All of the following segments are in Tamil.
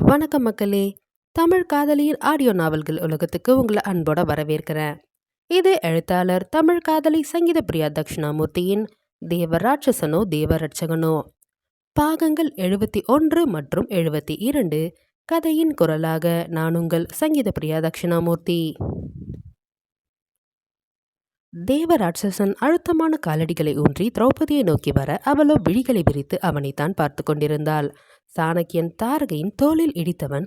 வணக்கம் மக்களே! தமிழ் காதலியின் ஆடியோ நாவல்கள் உலகத்துக்கு உங்களை அன்போட வரவேற்கிறேன். இது எழுத்தாளர் தமிழ் காதலி சங்கீத பிரியா தக்ஷணாமூர்த்தியின் தேவ ராட்சசனோ தேவ ரட்சகனோ பாகங்கள் 71 மற்றும் 72. கதையின் குரலாக நான் உங்கள் சங்கீத பிரியா தக்ஷணாமூர்த்தி. தேவ ராட்சசன் அழுத்தமான காலடிகளை ஊன்றி திரௌபதியை நோக்கி வர அவளோ விழிகளை விரித்து அவனைத்தான் பார்த்து கொண்டிருந்தாள். சாணக்கியன் தாரகையின் தோளில் இடித்தவன்,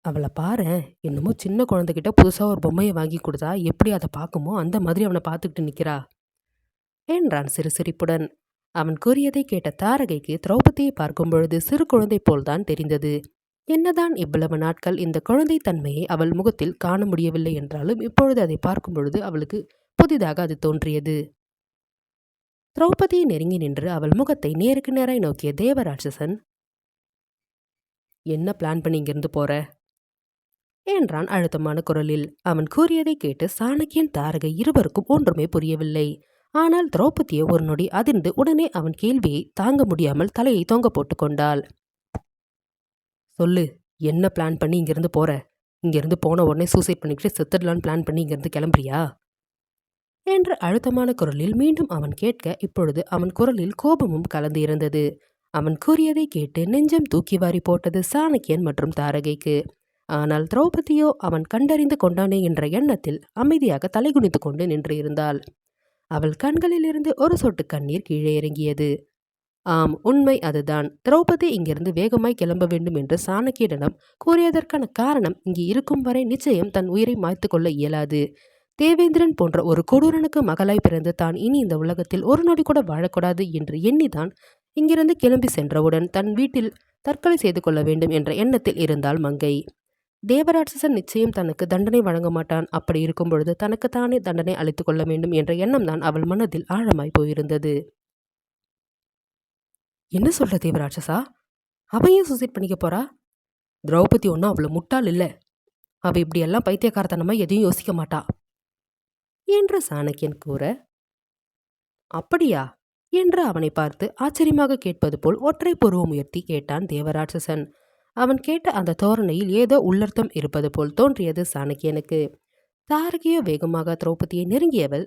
அவளை பாரேன், என்னமோ சின்ன குழந்தைகிட்ட புதுசா ஒரு பொம்மையை வாங்கி கொடுத்தா எப்படி அதை பார்க்குமோ அந்த மாதிரி அவனை பார்த்துக்கிட்டு நிற்கிறா என்றான் சிறுசிரிப்புடன். அவன் கூறியதை கேட்ட தாரகைக்கு திரௌபதியை பார்க்கும் பொழுது சிறு குழந்தை போல்தான் தெரிந்தது. என்னதான் இவ்வளவு நாட்கள் இந்த குழந்தை தன்மையை அவள் முகத்தில் காண முடியவில்லை என்றாலும் இப்பொழுது அதை பார்க்கும் பொழுது அவளுக்கு புதிதாக அது தோன்றியது. திரௌபதியை நெருங்கி நின்று அவள் முகத்தை நேருக்கு நேராய் நோக்கிய தேவராட்சசன், என்ன பிளான் பண்ணி இங்கிருந்து போற என்றான் அழுத்தமான குரலில். அவன் கூறியதை கேட்டு சாணக்கியன் தாரகை இருவருக்கும் ஒன்றுமே புரியவில்லை. ஆனால் திரௌபதியை ஒரு நொடி அதிர்ந்து உடனே அவன் கேள்வியை தாங்க முடியாமல் தலையை தொங்க போட்டு கொண்டாள். சொல்லு, என்ன பிளான் பண்ணி இங்கிருந்து போற? இங்கிருந்து போன உடனே சூசைட் பண்ணிக்கிட்டு செத்துடலான்னு பிளான் பண்ணி இங்கிருந்து கிளம்புறியா என்று அழுத்தமான குரலில் மீண்டும் அவன் கேட்க இப்பொழுது அவன் குரலில் கோபமும் கலந்து இருந்தது. அவன் கூறியதை கேட்டு நெஞ்சம் தூக்கி வாரி போட்டது சாணக்கியன் மற்றும் தாரகைக்கு. ஆனால் திரௌபதியோ அவன் கண்டறிந்து கொண்டானே என்ற எண்ணத்தில் அமைதியாக தலைகுனிந்து கொண்டு நின்று இருந்தாள். அவள் கண்களிலிருந்து ஒரு சொட்டு கண்ணீர் கீழே இறங்கியது. ஆம், உண்மை அதுதான். திரௌபதி இங்கிருந்து வேகமாய் கிளம்ப வேண்டும் என்று சாணக்கியனிடம் கூறியதற்கான காரணம், இங்கு இருக்கும் வரை நிச்சயம் தன் உயிரை மாய்த்து கொள்ள இயலாது. தேவேந்திரன் போன்ற ஒரு கொடூரனுக்கு மகளாய் பிறந்து தான் இனி இந்த உலகத்தில் ஒரு நொடி கூட வாழக்கூடாது என்று எண்ணிதான் இங்கிருந்து கிளம்பி சென்றவுடன் தன் வீட்டில் தற்கொலை செய்து கொள்ள வேண்டும் என்ற எண்ணத்தில் இருந்தாள் மங்கை. தேவராட்சசன் நிச்சயம் தனக்கு தண்டனை வழங்க மாட்டான். அப்படி இருக்கும் பொழுது தனக்குத்தானே தண்டனை அளித்துக் கொள்ள வேண்டும் என்ற எண்ணம் தான் அவள் மனதில் ஆழமாய் போயிருந்தது. என்ன சொல்ற தேவராட்சசா? அவன் சூசைட் பண்ணிக்க போறா? திரௌபதி ஒன்றும் அவ்வளோ முட்டாள் இல்லை. அவ இப்படியெல்லாம் பைத்தியக்காரத்தனமா எதையும் யோசிக்க மாட்டா என்று சாணக்கியன் கூற, அப்படியா என்று அவனை பார்த்து ஆச்சரியமாக கேட்பது போல் ஒற்றை புருவம் உயர்த்தி கேட்டான் தேவராட்சசன். அவன் கேட்ட அந்த தோரணையில் ஏதோ உள்ளர்த்தம் இருப்பது போல் தோன்றியது சாணக்கியனுக்கு. தாரகையோ வேகமாக திரௌபதியை நெருங்கியவள்,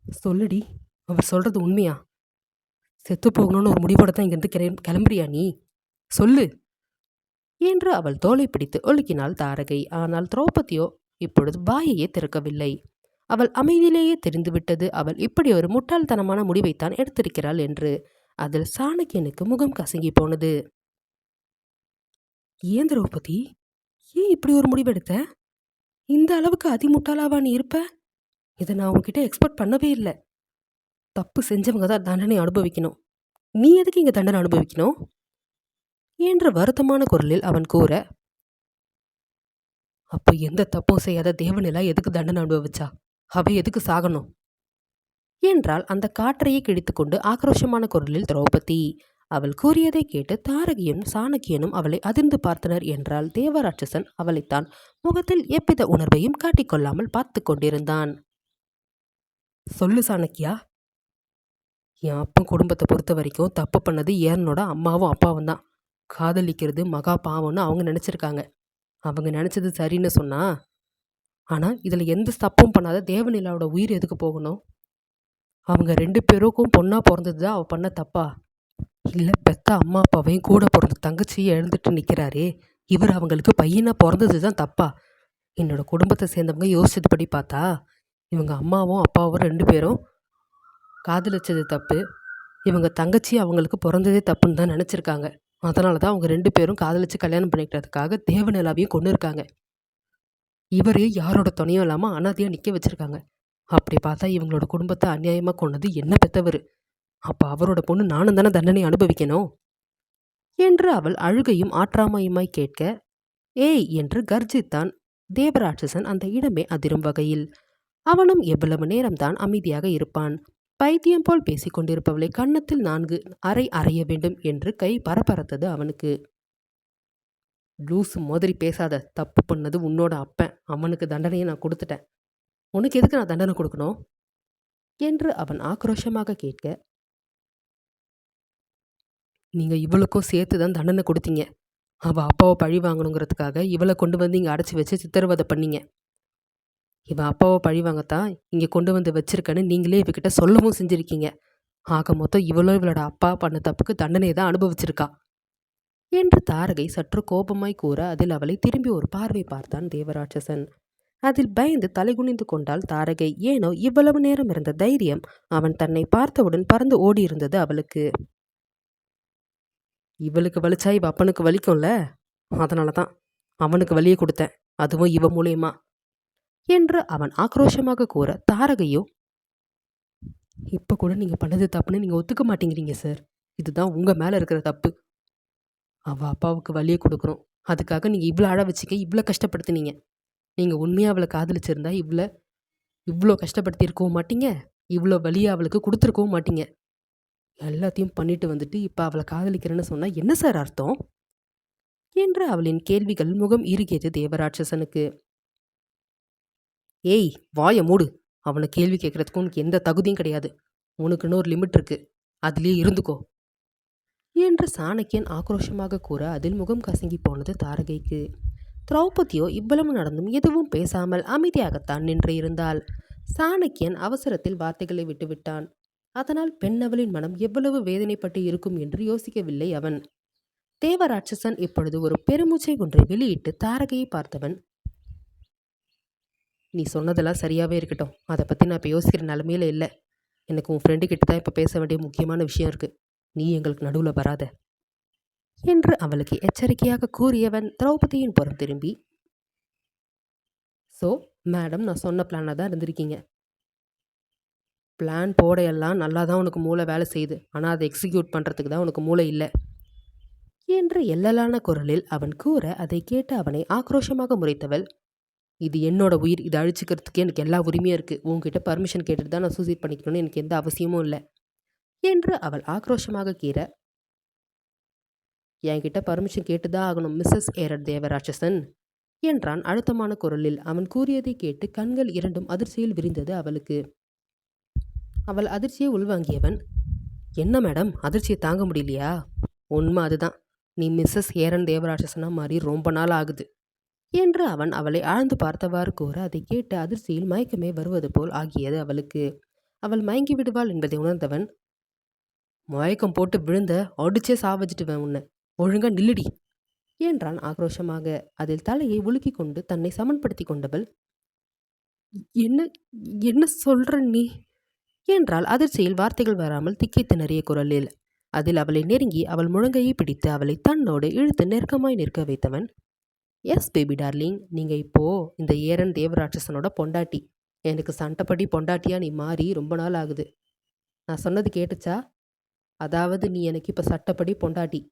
சொல்லுடி, அவர் சொல்றது உண்மையா? செத்து போகணும்னு ஒரு முடிவோட தான் இங்கிருந்து கிளம்புறியா நீ? சொல்லு என்று அவள் தோலை பிடித்து ஒழுக்கினாள் தாரகை. ஆனால் திரௌபதியோ இப்பொழுது வாயையே திறக்கவில்லை. அவள் அமைதியிலேயே தெரிந்துவிட்டது அவள் இப்படி ஒரு முட்டாள்தனமான முடிவைத்தான் எடுத்திருக்கிறாள் என்று. அதில் சாணக்கியனுக்கு முகம் கசங்கி போனது. ஏன் திரௌபதி, ஏன் இப்படி ஒரு முடிவெடுத்த? இந்த அளவுக்கு அதிமுட்டாளாவா நீ இருப்ப? இதை நான் உன்கிட்ட எக்ஸ்பெக்ட் பண்ணவே இல்லை. தப்பு செஞ்சவங்க தான் தண்டனை அனுபவிக்கணும். நீ எதுக்கு இங்க தண்டனை அனுபவிக்கணும் என்று வருத்தமான குரலில் அவன் கூற, அப்போ எந்த தப்பும் செய்யாத தேவநிலா எதுக்கு தண்டனை அனுபவிச்சா? அவ எதுக்கு சாகணும் என்றால் அந்த காற்றையே கிழித்துக்கொண்டு ஆக்ரோஷமான குரலில் திரௌபதி. அவள் கூறியதை கேட்டு தாரகியும் சாணக்கியனும் அவளை அதிர்ந்து பார்த்தனர். என்றால் தேவராட்சசன் அவளைத்தான் முகத்தில் எவ்வித உணர்வையும் காட்டிக்கொள்ளாமல் பார்த்து கொண்டிருந்தான். சொல்லு சாணக்கியா, என் அப்பன் குடும்பத்தை பொறுத்த வரைக்கும் தப்பு பண்ணது ஏரனோட அம்மாவும் அப்பாவும் தான். காதலிக்கிறது மகா பாவம்னு அவங்க நினச்சிருக்காங்க. அவங்க நினச்சது சரின்னு சொன்னா, ஆனால் இதில் எந்த தப்பும் பண்ணாத தேவநிலாவோட உயிர் எதுக்கு போகணும்? அவங்க 2 பேருக்கும் பொண்ணாக பிறந்தது தான் அவள் பண்ண தப்பா? இல்லை, பெத்த அம்மா அப்பாவையும் கூட பிறந்த தங்கச்சியை எழுந்துட்டு நிற்கிறாரே, இவர் அவங்களுக்கு பையனாக பிறந்தது தான் தப்பா? என்னோட குடும்பத்தை சேர்ந்தவங்க யோசிச்சதுபடி பார்த்தா இவங்க அம்மாவும் அப்பாவும் 2 பேரும் காதலிச்சது தப்பு, இவங்க தங்கச்சி அவங்களுக்கு பிறந்ததே தப்புன்னு தான் நினச்சிருக்காங்க. அதனால தான் அவங்க 2 பேரும் காதலிச்சு கல்யாணம் பண்ணிக்கிறதுக்காக தேவநிலாவையும் கொண்டு இருக்காங்க. இவரையும் யாரோட துணையும் இல்லாமல் அனாதையாக நிற்க வச்சுருக்காங்க. அப்படி பார்த்தா இவங்களோட குடும்பத்தை அநியாயமாக கொண்டது என்ன பெற்றவர். அப்போ அவரோட பொண்ணு நானும் தானே தண்டனை அனுபவிக்கணும் என்று அவள் அழுகையும் ஆற்றாமையுமாய் கேட்க, ஏய் என்று கர்ஜித்தான் தேவராட்சசன் அந்த இடமே அதிரும் வகையில். அவனும் எவ்வளவு நேரம்தான் அமைதியாக இருப்பான்? பைத்தியம் போல் பேசிக் கொண்டிருப்பவளை கன்னத்தில் 4 அறை அறைய வேண்டும் என்று கை பரபரத்தது அவனுக்கு. லூசு மாதிரி பேசாத. தப்பு பண்ணது உன்னோட அப்பன். அவனுக்கு தண்டனையை நான் கொடுத்துட்டேன். உனக்கு எதுக்கு நான் தண்டனை கொடுக்கணும் என்று அவன் ஆக்ரோஷமாக கேட்க, நீங்க இவளுக்கும் சேர்த்து தான் தண்டனை கொடுத்தீங்க. அவள் அப்பாவை பழி வாங்கணுங்கிறதுக்காக இவளை கொண்டு வந்து இங்கே அடைச்சி வச்சு சித்திரவதை பண்ணீங்க. இவன் அப்பாவை பழி வாங்கத்தான் இங்கே கொண்டு வந்து வச்சிருக்கேன்னு நீங்களே இவகிட்ட சொல்லவும் செஞ்சுருக்கீங்க. ஆக மொத்தம் இவளோட அப்பா பண்ண தப்புக்கு தண்டனை தான் அனுபவிச்சிருக்கா என்று தாரகை சற்று கோபமாய் கூற அதில் அவளை திரும்பி ஒரு பார்வை பார்த்தான் தேவராட்சசன். அதில் பயந்து தலைகுனிந்து கொண்டாள் தாரகை. ஏனோ இவ்வளவு நேரம் இருந்த தைரியம் அவன் தன்னை பார்த்தவுடன் பறந்து ஓடி இருந்தது அவளுக்கு. இவளுக்கு வலிச்சா இவ அப்பனுக்கு வலிக்கும்ல, அதனால தான் அவனுக்கு வலியை கொடுத்தேன், அதுவும் இவ மூலியமா என்று அவன் ஆக்ரோஷமாக கூற தாரகையோ, இப்போ கூட நீங்கள் பண்ணது தப்புன்னு நீங்கள் ஒத்துக்க மாட்டேங்கிறீங்க சார். இதுதான் உங்கள் மேலே இருக்கிற தப்பு. அவள் அப்பாவுக்கு வலியை கொடுக்குறோம், அதுக்காக நீங்கள் இவ்வளோ அழ வச்சுக்க இவ்வளோ கஷ்டப்படுத்தினீங்க. நீங்கள் உண்மையாக அவளை காதலிச்சிருந்தா இவ்வளோ கஷ்டப்படுத்தியிருக்கவும் மாட்டீங்க, இவ்வளோ வலியை அவளுக்கு கொடுத்துருக்கவும் மாட்டீங்க. எல்லாத்தையும் பண்ணிட்டு வந்துட்டு இப்போ அவளை காதலிக்கிறேன்னு சொன்னால் என்ன சார் அர்த்தம் என்று அவளின் கேள்விகள் முகம் இறுகியது தேவராட்சசனுக்கு. ஏய், வாய மூடு. அவனை கேள்வி கேட்கறதுக்கு உனக்கு எந்த தகுதியும் கிடையாது. உனக்குன்னு ஒரு லிமிட் இருக்கு, அதுலேயே இருந்துக்கோ என்று சாணக்கியன் ஆக்ரோஷமாக கூற அதில் முகம் கசங்கி போனது தாரகைக்கு. திரௌபதியோ இவ்வளவு நடந்தும் எதுவும் பேசாமல் அமைதியாகத்தான் நின்று இருந்தாள். சாணக்கியன் அவசரத்தில் வார்த்தைகளை விட்டுவிட்டான். அதனால் பெண்ணவளின் மனம் எவ்வளவு வேதனைப்பட்டு இருக்கும் என்று யோசிக்கவில்லை அவன். தேவராட்சசன் இப்பொழுது ஒரு பெருமூச்சை ஒன்றை வெளியிட்டு தாரகையை பார்த்தவன், நீ சொன்னதெல்லாம் சரியாகவே இருக்கட்டும், அதை பற்றி நான் இப்போ யோசிக்கிற நிலமையில இல்லை. எனக்கு உன் ஃப்ரெண்டு கிட்ட தான் இப்போ பேச வேண்டிய முக்கியமான விஷயம் இருக்குது. நீ எங்களுக்கு நடுவில் வராத என்று அவளுக்கு எச்சரிக்கையாக கூறியவன் திரௌபதியின் புறம் திரும்பி, ஸோ மேடம், நான் சொன்ன பிளானாக தான் இருந்திருக்கீங்க. பிளான் போடையெல்லாம் நல்லா தான் உனக்கு மூளை வேலை செய்யுது, ஆனால் அதை எக்ஸிக்யூட் பண்ணுறதுக்கு தான் உனக்கு மூளை இல்லை என்று எல்லலான குரலில் அவன் கூற அதை கேட்டு அவனை ஆக்ரோஷமாக முறைத்தவள், இது என்னோட உயிர், இதை அழிச்சிக்கிறதுக்கு எனக்கு எல்லா உரிமையும் இருக்குது. உங்ககிட்ட பர்மிஷன் கேட்டுட்டு தான் நான் சூசைட் பண்ணிக்கணும்னு எனக்கு எந்த அவசியமும் இல்லை என்று அவள் ஆக்ரோஷமாக கீற, என்கிட்ட பர்மிஷன் கேட்டுதான் ஆகணும் மிஸ்ஸஸ் ஏரட் தேவராட்சசன் என்றான் அழுத்தமான குரலில். அவன் கூறியதை கேட்டு கண்கள் இரண்டும் அதிர்ச்சியில் விரிந்தது அவளுக்கு. அவள் அதிர்ச்சியை உள்வாங்கியவன், என்ன மேடம், அதிர்ச்சியை தாங்க முடியலையா? உண்மை அதுதான், நீ மிஸ்ஸஸ் ஏரன் தேவராட்சசனா மாறி ரொம்ப நாள் ஆகுது என்று அவன் அவளை ஆழ்ந்து பார்த்தவாறு கூற அதை கேட்டு அதிர்ச்சியில் மயக்கமே வருவது போல் ஆகியது அவளுக்கு. அவள் மயங்கி விடுவாள் என்பதை உணர்ந்தவன், மயக்கம் போட்டு விழுந்த அடிச்சே சாவச்சிட்டுவேன் உன்னை, ஒழுங்கா நில்லுடி என்றான் ஆக்ரோஷமாக. அதில் தலையை உலுக்கி கொண்டு தன்னை சமன்படுத்தி கொண்டவள், என்ன என்ன சொல்ற நீ என்றால் அதிர்ச்சியில் வார்த்தைகள் வராமல் திக்கி திணறிய குரலில். அதில் அவளை நெருங்கி அவள் முழங்கையை பிடித்து அவளை தன்னோடு இழுத்து நெருக்கமாய் நிற்க வைத்தவன், எஸ் பேபி டார்லிங், நீங்கள் இப்போது இந்த ஏரன் தேவராட்சசனோட பொண்டாட்டி. எனக்கு சண்டைப்படி பொண்டாட்டியாக நீ மாறி ரொம்ப நாள் ஆகுது. நான் சொன்னது கேட்டுச்சா? அதாவது நீ எனக்கு இப்போ சட்டப்படி பொண்டாட்டி.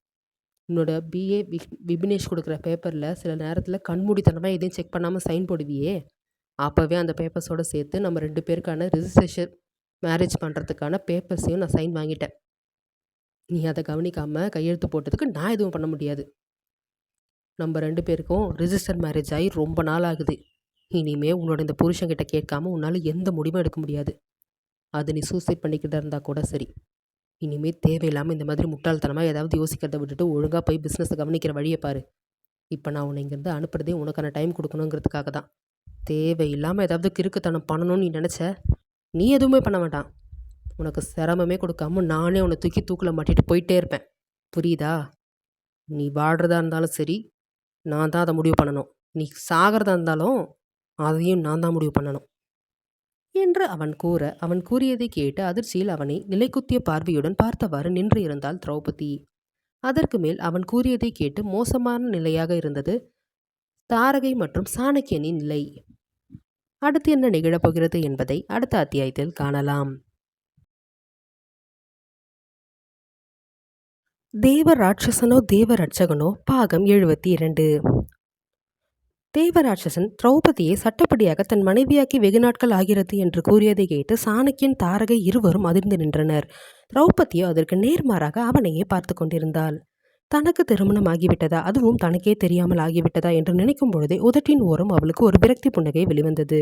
உன்னோட பிஏ விபினேஷ் கொடுக்குற பேப்பரில் சில நேரத்தில் கண்மூடித்தனமாக எதையும் செக் பண்ணாமல் சைன் போடுவியே, அப்போவே அந்த பேப்பர்ஸோடு சேர்த்து நம்ம 2 பேருக்கான ரிஜிஸ்ட்ரேஷன் மேரேஜ் பண்ணுறதுக்கான பேப்பர்ஸையும் நான் சைன் வாங்கிட்டேன். நீ அதை கவனிக்காமல் கையெழுத்து போட்டதுக்கு நான் எதுவும் பண்ண முடியாது. நம்ம 2 பேருக்கும் ரிஜிஸ்டர் மேரேஜ் ஆகி ரொம்ப நாள் ஆகுது. இனிமே உன்னோட இந்த புருஷன்கிட்ட கேட்காம உன்னால் எந்த முடிவும் எடுக்க முடியாது. அது நீ சூசைட் பண்ணிக்கிட்டு இருந்தால் கூட சரி. இனிமேல் தேவையில்லாமல் இந்த மாதிரி முட்டாள்தனமாக ஏதாவது யோசிக்கிறத விட்டுட்டு ஒழுங்காக போய் பிஸ்னஸை கவனிக்கிற வழியை பாரு. இப்போ நான் உன்னை இங்கேருந்து அனுப்புறதே உனக்கான டைம் கொடுக்கணுங்கிறதுக்காக தான். தேவையில்லாமல் ஏதாவது கிறுக்குத்தனம் பண்ணணும்னு நீ நினச்ச, நீ எதுவுமே பண்ண வேண்டாம். உனக்கு சிரமமே கொடுக்காம நானே உன்னை தூக்கி தூக்கில் மாட்டிட்டு போயிட்டே இருப்பேன். புரியுதா? நீ வாடுறதா இருந்தாலும் சரி, நான் தான் அதை முடிவு பண்ணணும். நீ சாகிறதா இருந்தாலும் அதையும் நான் தான் முடிவு பண்ணணும் என்று அவன் கூற அவன் கூறியதை கேட்டு அதிர்ச்சியில் அவனை நிலைக்குத்திய பார்வையுடன் பார்த்தவாறு நின்று இருந்தாள் திரௌபதி. அதற்கு மேல் அவன் கூறியதை கேட்டு மோசமான நிலையாக இருந்தது தாரகை மற்றும் சாணக்கியனின் நிலை. அடுத்து என்ன நிகழப்போகிறது என்பதை அடுத்த அத்தியாயத்தில் காணலாம். தேவ ராட்சசனோ தேவ ரட்சகனோ பாகம் 72. தேவராட்சசன் திரௌபதியை சட்டப்படியாக தன் மனைவியாக்கி வெகு நாட்கள் ஆகிறது என்று கூறியதை கேட்டு சாணக்கியன் தாரகை இருவரும் அதிர்ந்து நின்றனர். திரௌபதியோ அதற்கு நேர்மாறாக அவனையே பார்த்து கொண்டிருந்தாள். தனக்கு திருமணம் ஆகிவிட்டதா, அதுவும் தனக்கே தெரியாமல் ஆகிவிட்டதா என்று நினைக்கும் பொழுதே உதட்டின் ஓரம் அவளுக்கு ஒரு விரக்தி புன்னகை வெளிவந்தது.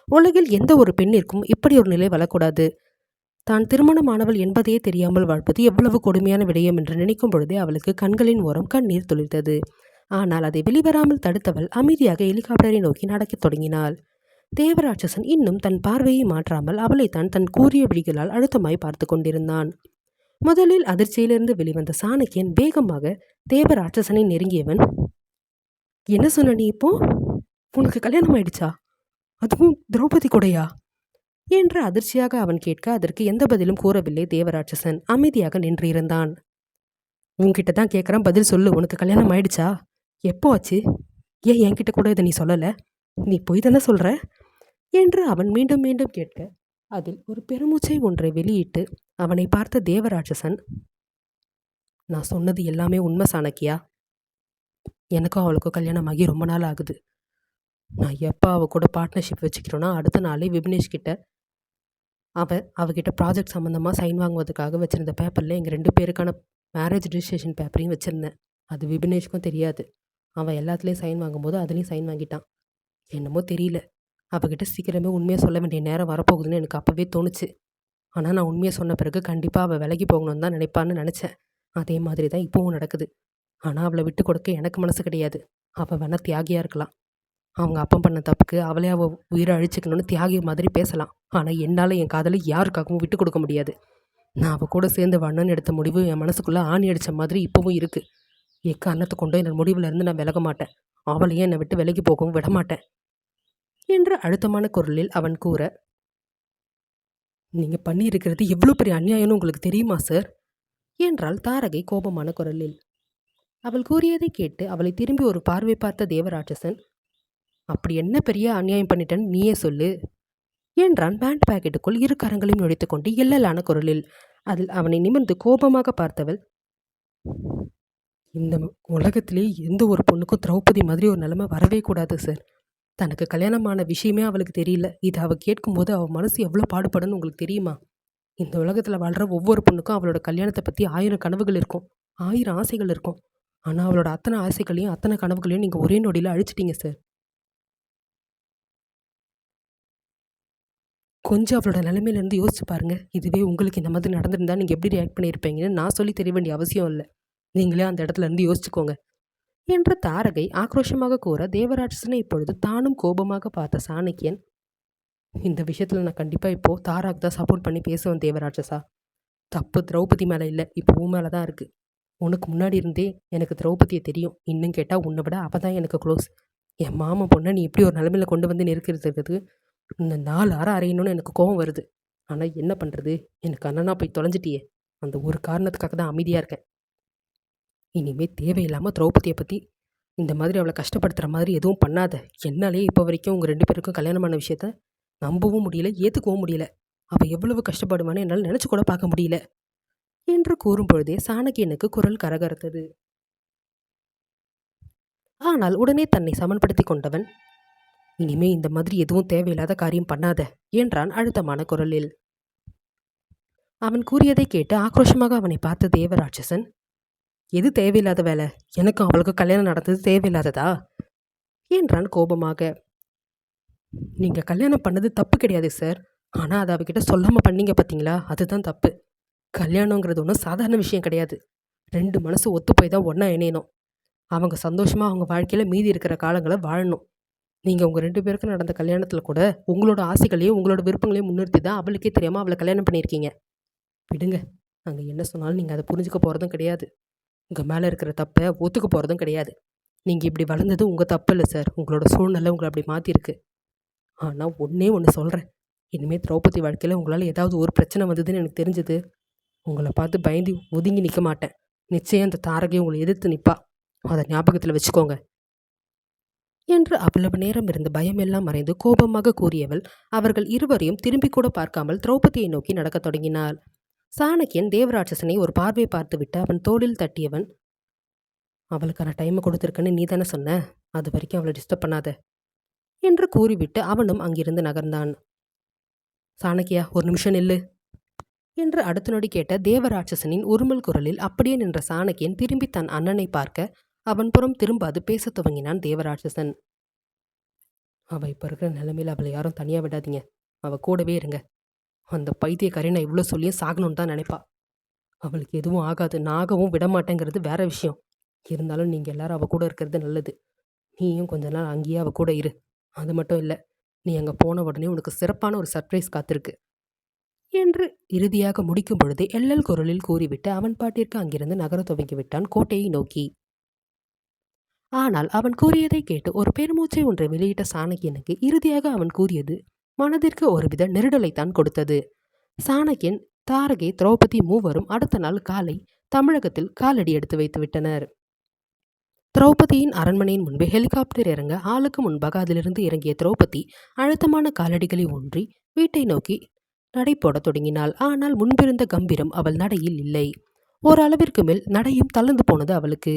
உலகில் எந்த ஒரு பெண்ணிற்கும் இப்படி ஒரு நிலை வரக்கூடாது. தான் திருமணமானவள் என்பதையே தெரியாமல் வாழ்வது எவ்வளவு கொடுமையான விடயம் என்று நினைக்கும் பொழுதே அவளுக்கு கண்களின் ஓரம் கண்ணீர் துளிர்த்தது. ஆனால் அதை வெளிவராமல் தடுத்தவள் அமைதியாக ஹெலிகாப்டரை நோக்கி நடக்கத் தொடங்கினாள். தேவராட்சசன் இன்னும் தன் பார்வையை மாற்றாமல் அவளைத்தான் தன் கூரிய விழிகளால் அழுத்தமாய் பார்த்து கொண்டிருந்தான். முதலில் அதிர்ச்சியிலிருந்து வெளிவந்த சாணக்கியன் வேகமாக தேவராட்சசனை நெருங்கியவன், என்ன சொன்ன நீ இப்போ? உனக்கு கல்யாணம் ஆயிடுச்சா? அதுவும் திரௌபதி கூடயா? என்று அதிர்ச்சியாக அவன் கேட்க அதற்கு எந்த பதிலும் கூறவில்லை. தேவராட்சசன் அமைதியாக நின்றிருந்தான். உன்கிட்ட தான் கேட்குறான், பதில் சொல்லு. உனக்கு கல்யாணம் ஆயிடுச்சா? எப்போ ஆச்சு? ஏன் என்கிட்ட கூட இதை நீ சொல்லலை? நீ பொய் தானே சொல்கிற? என்று அவன் மீண்டும் மீண்டும் கேட்க அதில் ஒரு பெருமூச்சை ஒன்றை வெளியிட்டு அவனை பார்த்த தேவராட்சசன், நான் சொன்னது எல்லாமே உண்மை சாணக்கியா. எனக்கும் அவளுக்கும் கல்யாணம் ஆகி ரொம்ப நாள் ஆகுது. நான் எப்போ அவள் கூட பார்ட்னர்ஷிப் வச்சுக்கிறோன்னா அடுத்த நாளே விக்னேஷ் கிட்ட அவகிட்ட ப்ராஜெக்ட் சம்மந்தமாக சைன் வாங்குவதற்காக வச்சுருந்த பேப்பரில் எங்கள் 2 பேருக்கான மேரேஜ் ரிஜிஸ்ட்ரேஷன் பேப்பரையும் வச்சுருந்தேன். அது விக்னேஷ்க்கும் தெரியாது. அவன் எல்லாத்துலேயும் சைன் வாங்கும்போது அதுலேயும் சைன் வாங்கிட்டான். என்னமோ தெரியல, அவகிட்ட சீக்கிரமே உண்மையாக சொல்ல வேண்டிய நேரம் வரப்போகுதுன்னு எனக்கு அப்போவே தோணுச்சு. ஆனால் நான் உண்மையை சொன்ன பிறகு கண்டிப்பாக அவள் விலகி போகணுன்னு தான் நினைப்பான்னு நினச்சேன். அதே மாதிரி தான் இப்போவும் நடக்குது. ஆனால் அவளை விட்டு கொடுக்க எனக்கு மனசு கிடையாது. அவள் வேணால் தியாகியாக இருக்கலாம். அவங்க அப்பம் பண்ண தப்புக்கு அவளே அவள் உயிரை அழிச்சிக்கணும்னு தியாகி மாதிரி பேசலாம். ஆனால் என்னால் என் காதலை யாருக்காகவும் விட்டு கொடுக்க முடியாது. நான் அவள் கூட சேர்ந்து வாழணும்னு எடுத்த முடிவு என் மனசுக்குள்ளே ஆணி அடித்த மாதிரி இப்போவும் இருக்குது. எக்காரணத்தை கொண்டு என்னோட முடிவுலேருந்து நான் விலக மாட்டேன். அவளையும் என்னை விட்டு விலகி போகவும் விட மாட்டேன் என்று அழுத்தமான குரலில் அவன் கூற, நீங்கள் பண்ணியிருக்கிறது எவ்வளோ பெரிய அநியாயம்னு உங்களுக்கு தெரியுமா சார்? என்றாள் தாரகை கோபமான குரலில். அவள் கூறியதை கேட்டு அவளை திரும்பி ஒரு பார்வை பார்த்த தேவராட்சசன், அப்படி என்ன பெரிய அநியாயம் பண்ணிட்டேன்னு நீயே சொல்லு என்றான். பேண்ட் பாக்கெட்டுக்குள் இரு கரங்களையும் நுழைத்து கொண்டு எல்லலான குரலில். அதில் அவனை நிமிர்ந்து கோபமாக பார்த்தவள், இந்த உலகத்திலே எந்த ஒரு பொண்ணுக்கும் திரௌபதி மாதிரி ஒரு நிலைமை வரவே கூடாது சார். தனக்கு கல்யாணமான விஷயமே அவளுக்கு தெரியல. இதை அவள் கேட்கும்போது அவள் மனசு எவ்வளோ பாடுபடுன்னு உங்களுக்கு தெரியுமா? இந்த உலகத்தில் வாழ்கிற ஒவ்வொரு பொண்ணுக்கும் அவளோட கல்யாணத்தை பற்றி 1000 கனவுகள் இருக்கும், 1000 ஆசைகள் இருக்கும். ஆனால் அவளோட அத்தனை ஆசைகளையும் அத்தனை கனவுகளையும் நீங்கள் ஒரே நொடியில் அழிச்சிட்டீங்க சார். கொஞ்சம் அவளோட நிலைமையிலேருந்து யோசிச்சு பாருங்கள். இதுவே உங்களுக்கு இந்த மாதிரி நடந்திருந்தால் நீங்கள் எப்படி ரியாக்ட் பண்ணியிருப்பீங்கன்னு நான் சொல்லி தெரிய வேண்டிய அவசியம் இல்லை. நீங்களே அந்த இடத்துல இருந்து யோசிச்சுக்கோங்க என்று தாரகை ஆக்ரோஷமாக கூற, தேவராட்சசனை இப்பொழுது தானும் கோபமாக பார்த்த சாணக்கியன், இந்த விஷயத்தில் நான் கண்டிப்பாக இப்போது தாராக்கு தான் சப்போர்ட் பண்ணி பேசுவேன். தேவராட்சசா, தப்பு திரௌபதி மேலே இல்லை, இப்போ உன் மேலே தான் இருக்குது. உனக்கு முன்னாடி இருந்தே எனக்கு திரௌபதியை தெரியும். இன்னும் கேட்டால் உன்னை விட அவள் தான் எனக்கு க்ளோஸ். என் மாமன் பொண்ணை நீ இப்படி ஒரு நிலைமையில் கொண்டு வந்து நிற்கிறதுக்கு இந்த 4 அறை அறையணும்னு எனக்கு கோபம் வருது. ஆனால் என்ன பண்ணுறது, எனக்கு அண்ணனா போய் தொலைஞ்சிட்டியே. அந்த ஒரு காரணத்துக்காக தான் அமைதியாக இருக்கேன். இனிமேல் தேவையில்லாமல் திரௌபதியை பற்றி இந்த மாதிரி அவளை கஷ்டப்படுத்துகிற மாதிரி எதுவும் பண்ணாத. என்னாலே இப்போ வரைக்கும் உங்கள் 2 பேருக்கும் கல்யாணமான விஷயத்த நம்பவும் முடியல, ஏற்றுக்கவும் முடியல. அவள் எவ்வளவு கஷ்டப்படுவான்னு என்னால் நினச்சி கூட பார்க்க முடியல என்று கூறும் பொழுதே சாணக்கியனுக்கு குரல் கரகரத்தது. ஆனால் உடனே தன்னை சமன்படுத்தி கொண்டவன், இனிமே இந்த மாதிரி எதுவும் தேவையில்லாத காரியம் பண்ணாத என்றான் அழுத்தமான குரலில். அவன் கூறியதை கேட்டு ஆக்ரோஷமாக அவனை பார்த்த தேவராட்சசன், எது தேவையில்லாத வேலை? எனக்கும் அவளுக்கு கல்யாணம் நடந்தது தேவையில்லாததா என்றான் கோபமாக. நீங்கள் கல்யாணம் பண்ணது தப்பு கிடையாது சார். ஆனால் அதை அவகிட்ட சொல்லாமல் பண்ணீங்க பார்த்தீங்களா, அதுதான் தப்பு. கல்யாணங்கிறது ஒன்றும் சாதாரண விஷயம் கிடையாது. 2 மனசு ஒத்து போய் தான் ஒன்றா இணையணும். அவங்க சந்தோஷமாக அவங்க வாழ்க்கையில் மீதி இருக்கிற காலங்களை வாழணும். நீங்கள் உங்கள் 2 பேருக்கும் நடந்த கல்யாணத்தில் கூட உங்களோட ஆசைகளையும் உங்களோட விருப்பங்களையும் முன்னிறுத்தி தான் அவளுக்கே தெரியாமல் அவளை கல்யாணம் பண்ணியிருக்கீங்க. விடுங்க, நாங்கள் என்ன சொன்னாலும் நீங்கள் அதை புரிஞ்சுக்க போகிறதும் கிடையாது. உங்கள் மேலே இருக்கிற தப்பை ஒத்துக்க போகிறதும் கிடையாது. நீங்கள் இப்படி வளர்ந்தது உங்கள் தப்பு இல்லை சார். உங்களோட சூழ்நிலை உங்களை அப்படி மாற்றிருக்கு. ஆனால் ஒன்று சொல்கிறேன், இனிமேல் திரௌபதி வாழ்க்கையில் உங்களால் ஏதாவது ஒரு பிரச்சனை வந்ததுன்னு எனக்கு தெரிஞ்சது, உங்களை பார்த்து பயந்து ஒதுங்கி நிற்க மாட்டேன். நிச்சயம் அந்த தாரகை உங்களை எதிர்த்து நிற்பா. அதை ஞாபகத்தில் வச்சுக்கோங்க என்று அவ்வளவு நேரம் இருந்த பயமெல்லாம் மறைந்து கோபமாக கூறியவள் அவர்கள் இருவரையும் திரும்பி கூட பார்க்காமல் திரௌபதியை நோக்கி நடக்கத் தொடங்கினாள். சாணக்கியன் தேவராட்சசனை ஒரு பார்வை பார்த்துவிட்டு அவன் தோளில் தட்டியவன், அவளுக்கான டைமை கொடுத்துருக்கன்னு நீ தானே சொன்ன, அது வரைக்கும் அவளை டிஸ்டர்ப் பண்ணாத என்று கூறிவிட்டு அவனும் அங்கிருந்து நகர்ந்தான். சாணக்கியா, ஒரு நிமிஷம் நில்லு என்று அடுத்த நொடி கேட்ட தேவராட்சசனின் உருமல் குரலில் அப்படியே நின்ற சாணக்கியன் திரும்பி தன் அண்ணனை பார்க்க அவன் புறம் திரும்பாது பேசத் துவங்கினான் தேவராட்சசன். அவள் இப்போ இருக்கிற நிலைமையில் அவளை யாரும் தனியாக விடாதீங்க. அவள் கூடவே இருங்க. அந்த பைத்தியக்காரி நான் இவ்வளோ சொல்லியும் சாகணும்னு தான் நினைப்பா. அவளுக்கு எதுவும் ஆகாது, நாகவும் விடமாட்டேங்கிறது வேற விஷயம். இருந்தாலும் நீங்கள் எல்லாரும் அவள் கூட இருக்கிறது நல்லது. நீயும் கொஞ்ச நாள் அங்கேயே அவள் கூட இரு. அது மட்டும் இல்லை, நீ அங்கே போன உடனே உனக்கு சிறப்பான ஒரு சர்ப்ரைஸ் காத்திருக்கு என்று இறுதியாக முடிக்கும் பொழுது எல்லல் குரலில் கூறிவிட்டு அவன் பாட்டிற்கு அங்கிருந்து நகரத் துவங்கிவிட்டான் கோட்டையை நோக்கி. ஆனால் அவன் கூறியதை கேட்டு ஒரு பெருமூச்சை ஒன்றை வெளியிட்ட சாணக்கியனுக்கு இறுதியாக அவன் கூறியது மனதிற்கு ஒருவித நெருடலைத்தான் கொடுத்தது. சாணக்கியன், தாரகை, திரௌபதி மூவரும் அடுத்த நாள் காலை தமிழகத்தில் காலடி எடுத்து வைத்து விட்டனர். திரௌபதியின் அரண்மனையின் முன்பே ஹெலிகாப்டர் இறங்க ஆளுக்கு முன்பாக அதிலிருந்து இறங்கிய திரௌபதி அழுத்தமான காலடிகளை ஊன்றி வீட்டை நோக்கி நடை போடத் தொடங்கினாள். ஆனால் முன்பிருந்த கம்பீரம் அவள் நடையில் இல்லை. ஓரளவிற்கு மேல் நடையும் தளர்ந்து போனது அவளுக்கு.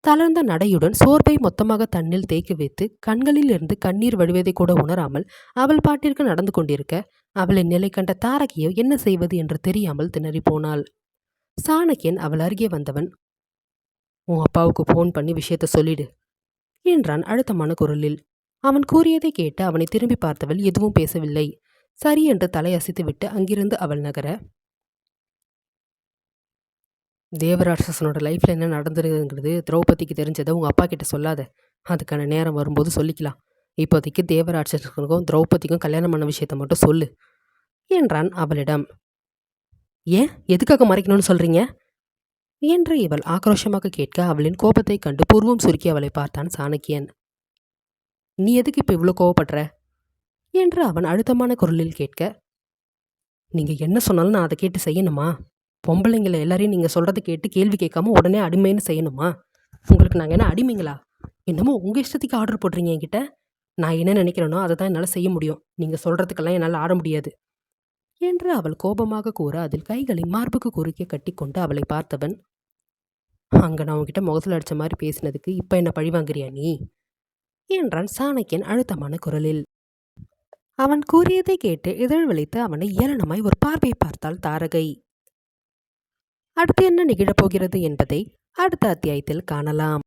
தளர்ந்த நடையுடன் சோர்வை மொத்தமாக தன்னில் தேக்கி வைத்து கண்களில் இருந்து கண்ணீர் வடிவதை கூட உணராமல் அவள் பாட்டிற்கு நடந்து கொண்டிருக்க அவளின் நிலை கண்ட தாரகியோ என்ன செய்வது என்று தெரியாமல் திணறி போனாள். சாணக்கியன் அவள் அருகே வந்தவன், உன் அப்பாவுக்கு போன் பண்ணி விஷயத்த சொல்லிடு என்றான் அழுத்தமான குரலில். அவன் கூறியதை கேட்டு அவனை திரும்பி பார்த்தவள் எதுவும் பேசவில்லை. சரி என்று தலையசைத்துவிட்டு அங்கிருந்து அவள் நகர, தேவராட்சசனோட லைஃப்ல என்ன நடந்துருங்கிறது திரௌபதிக்கு தெரிஞ்சதை உங்க அப்பா கிட்ட சொல்லாத. அதுக்கான நேரம் வரும்போது சொல்லிக்கலாம். இப்போதைக்கு தேவராட்சசனுக்கும் திரௌபதிக்கும் கல்யாணம் பண்ண விஷயத்த மட்டும் சொல்லு என்றான் அவளிடம். ஏன், எதுக்காக மறைக்கணும்னு சொல்றீங்க என்று இவள் ஆக்ரோஷமாக கேட்க அவளின் கோபத்தை கண்டு புருவம் சுருக்கி அவளை பார்த்தான் சாணக்கியன். நீ எதுக்கு இப்போ இவ்வளோ கோவப்படுற என்று அவன் அழுத்தமான குரலில் கேட்க, நீங்க என்ன சொன்னாலும் நான் அதை கேட்டு செய்யணுமா? பொம்பளைங்களை எல்லாரையும் நீங்க சொல்றதை கேட்டு கேள்வி கேட்காம உடனே அடிமைன்னு செய்யணுமா? உங்களுக்கு நாங்கள் என்ன அடிமைங்களா? என்னமோ உங்க இஷ்டத்துக்கு ஆர்டர் போடுறீங்க என்கிட்ட. நான் என்ன நினைக்கிறேனோ அதை தான் என்னால் செய்ய முடியும். நீங்க சொல்றதுக்கெல்லாம் என்னால் ஆட முடியாது என்று அவள் கோபமாக கூற அதில் கைகளை மார்புக்கு குறுக்கே கட்டி கொண்டு அவளை பார்த்தவன், அங்க நான் உன்கிட்ட முகத்தில் அடிச்ச மாதிரி பேசினதுக்கு இப்ப என்ன பழிவாங்கிறியா நீ என்றான் சாணக்கியன் அழுத்தமான குரலில். அவன் கூறியதை கேட்டு இதழ் வலித்து அவனை ஏளனமாய் ஒரு பார்வை பார்த்தாள் தாரகை. அடுத்து என்ன நிகழப் போகிறது என்பதை அடுத்த அத்தியாயத்தில் காணலாம்.